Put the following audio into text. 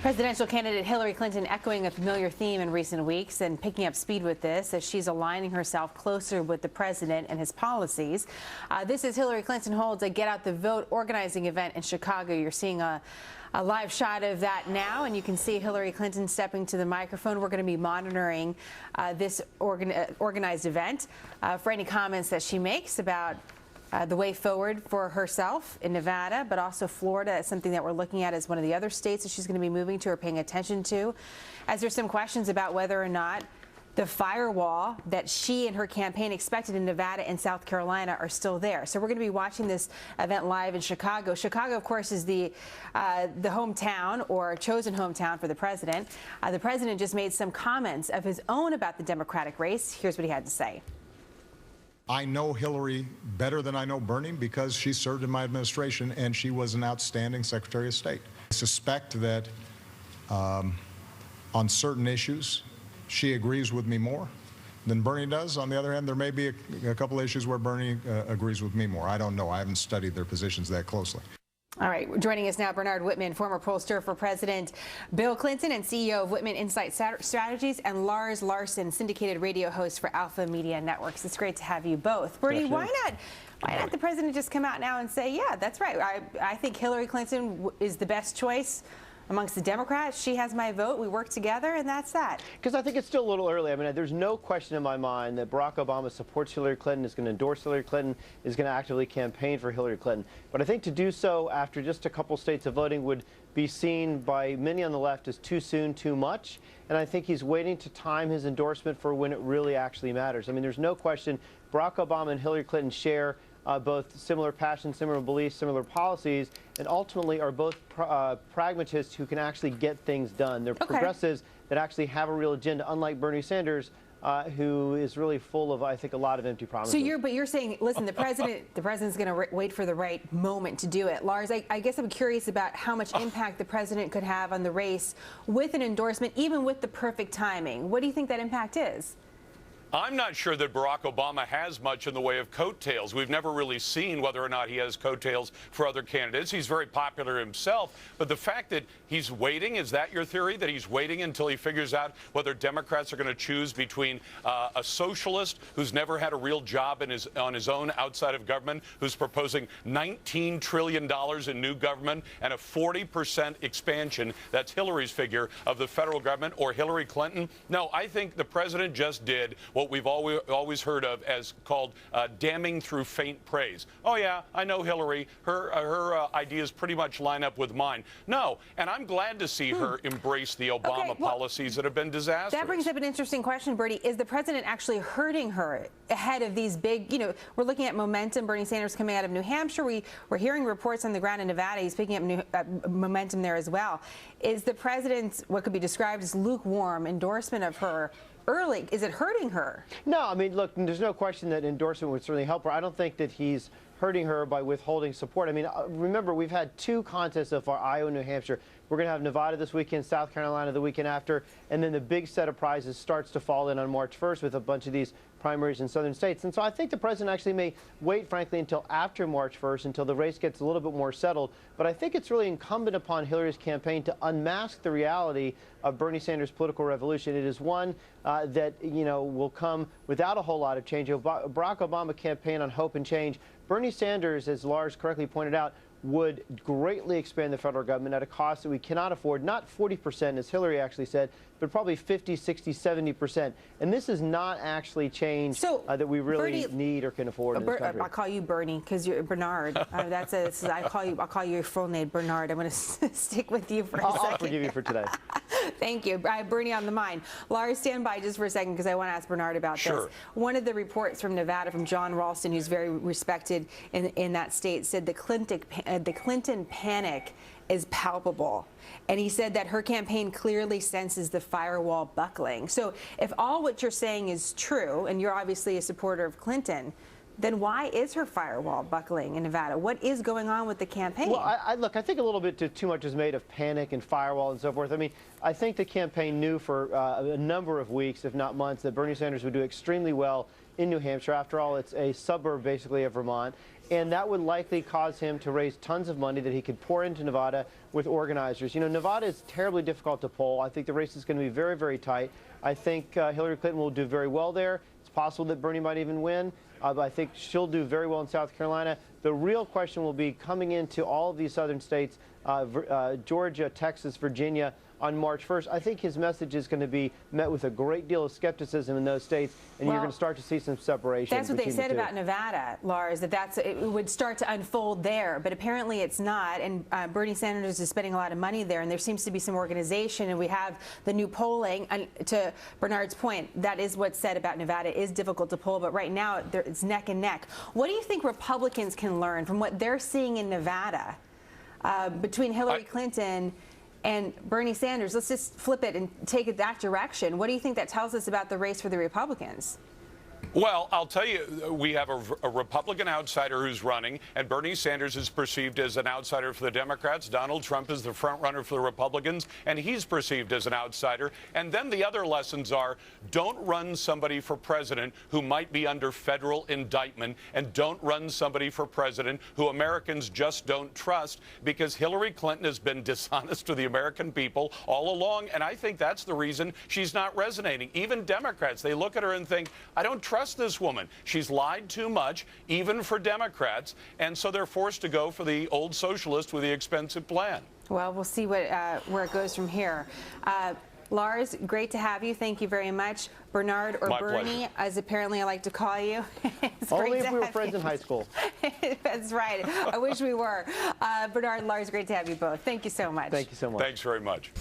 Presidential candidate Hillary Clinton echoing a familiar theme in recent weeks and picking up speed with this as she's aligning herself closer with the president and his policies. This is Hillary Clinton holds a Get Out the Vote organizing event in Chicago. You're seeing a live shot of that now, and you can see Hillary Clinton stepping to the microphone. We're going to be monitoring this organized event for any comments that she makes about the way forward for herself in Nevada, but also Florida is something that we're looking at as one of the other states that she's going to be moving to or paying attention to, as there's some questions about whether or not the firewall that she and her campaign expected in Nevada and South Carolina are still there. So we're going to be watching this event live in Chicago. Chicago, of course, is the hometown or chosen hometown for the president. The president just made some comments of his own about the Democratic race. Here's what he had to say. I know Hillary better than I know Bernie because she served in my administration and she was an outstanding Secretary of State. I suspect that on certain issues, she agrees with me more than Bernie does. On the other hand, there may be a couple issues where Bernie agrees with me more. I don't know. I haven't studied their positions that closely. All right, joining us now, Bernard Whitman, former pollster for President Bill Clinton and CEO of Whitman Insight Strategies, and Lars, Larson, syndicated radio host for Alpha Media Networks. It's great to have you both. Bernie, why not the president just come out now and say, yeah, that's right. I think Hillary Clinton is the best choice amongst the Democrats. She has my vote. We work together, and that's that. Because I think it's still a little early. I mean, there's no question in my mind that Barack Obama supports Hillary Clinton, is going to endorse Hillary Clinton, is going to actively campaign for Hillary Clinton. But I think to do so after just a couple states of voting would be seen by many on the left as too soon, too much. And I think he's waiting to time his endorsement for when it really actually matters. I mean, there's no question Barack Obama and Hillary Clinton share both similar passions, similar beliefs, similar policies, and ultimately are both pragmatists who can actually get things done. They're progressives that actually have a real agenda, unlike Bernie Sanders, who is really full of, I think, a lot of empty promises. So you're saying, listen, the president's going to wait for the right moment to do it. Lars, I guess I'm curious about how much impact the president could have on the race with an endorsement, even with the perfect timing. What do you think that impact is? I'm not sure that Barack Obama has much in the way of coattails. We've never really seen whether or not he has coattails for other candidates. He's very popular himself. But the fact that he's waiting, is that your theory, that he's waiting until he figures out whether Democrats are going to choose between a socialist who's never had a real job on his own outside of government, who's proposing $19 trillion in new government and a 40% expansion, that's Hillary's figure, of the federal government, or Hillary Clinton? No, I think the president just did what we've always heard of as called damning through faint praise. Oh, yeah, I know Hillary. Her ideas pretty much line up with mine. No, and I'm glad to see her embrace the Obama policies that have been disastrous. That brings up an interesting question, Bernie. Is the president actually hurting her ahead of these big, we're looking at momentum. Bernie Sanders coming out of New Hampshire. We're hearing reports on the ground in Nevada. He's picking up momentum there as well. Is the president's what could be described as lukewarm endorsement of her early, is it hurting her? No, I mean, look, there's no question that endorsement would certainly help her. I don't think that he's hurting her by withholding support. I mean, remember, we've had two contests so far, Iowa and New Hampshire. We're going to have Nevada this weekend, South Carolina the weekend after, and then the big set of prizes starts to fall in on March 1st with a bunch of these primaries in southern states. And so I think the president actually may wait, frankly, until after March 1st, until the race gets a little bit more settled. But I think it's really incumbent upon Hillary's campaign to unmask the reality of Bernie Sanders' political revolution. It is one that, will come without a whole lot of change. Barack Obama campaigned on hope and change. Bernie Sanders, as Lars correctly pointed out, would greatly expand the federal government at a cost that we cannot afford, not 40%, as Hillary actually said, but probably 50, 60, 70%. And this is not actually change that we really need or can afford in this country. I'll call you Bernie because you're Bernard. I'll call you your full name, Bernard. I'm going to stick with you for a second. I'll forgive you for today. Thank you. Bernie on the mind. Lars, stand by just for a second because I want to ask Bernard about this. One of the reports from Nevada from John Ralston, who's very respected in that state, said the Clinton panic is palpable. And he said that her campaign clearly senses the firewall buckling. So if all what you're saying is true, and you're obviously a supporter of Clinton, then why is her firewall buckling in Nevada? What is going on with the campaign? Well, look, I think a little bit too much is made of panic and firewall and so forth. I mean, I think the campaign knew for a number of weeks, if not months, that Bernie Sanders would do extremely well in New Hampshire. After all, it's a suburb, basically, of Vermont. and that would likely cause him to raise tons of money that he could pour into Nevada with organizers. You know, Nevada is terribly difficult to poll. I think the race is going to be very, very tight. I think Hillary Clinton will do very well there. It's possible that Bernie might even win, but I think she'll do very well in South Carolina. The real question will be coming into all of these southern states, Georgia, Texas, Virginia, on March 1st. I think his message is going to be met with a great deal of skepticism in those states, and you're going to start to see some separation. That's what they said about Nevada, Lars, that it would start to unfold there, but apparently it's not, and Bernie Sanders is spending a lot of money there, and there seems to be some organization, and we have the new polling, and to Bernard's point, that is what's said about Nevada. It is difficult to poll, but right now it's neck and neck. What do you think Republicans can learn from what they're seeing in Nevada between Hillary Clinton and Bernie Sanders? Let's just flip it and take it that direction. What do you think that tells us about the race for the Republicans? Well, I'll tell you, we have a Republican outsider who's running, and Bernie Sanders is perceived as an outsider for the Democrats. Donald Trump is the front runner for the Republicans, and he's perceived as an outsider. And then the other lessons are, don't run somebody for president who might be under federal indictment, and don't run somebody for president who Americans just don't trust, because Hillary Clinton has been dishonest to the American people all along, and I think that's the reason she's not resonating. Even Democrats, they look at her and think, I don't trust this woman. She's lied too much, even for Democrats, and so they're forced to go for the old socialist with the expensive plan. Well, we'll see where it goes from here. Lars, great to have you. Thank you very much. Bernard, or My Bernie, pleasure. as apparently I like to call you. Only if we were friends in high school. That's right. I wish we were. Bernard, Lars, great to have you both. Thank you so much. Thank you so much. Thanks very much.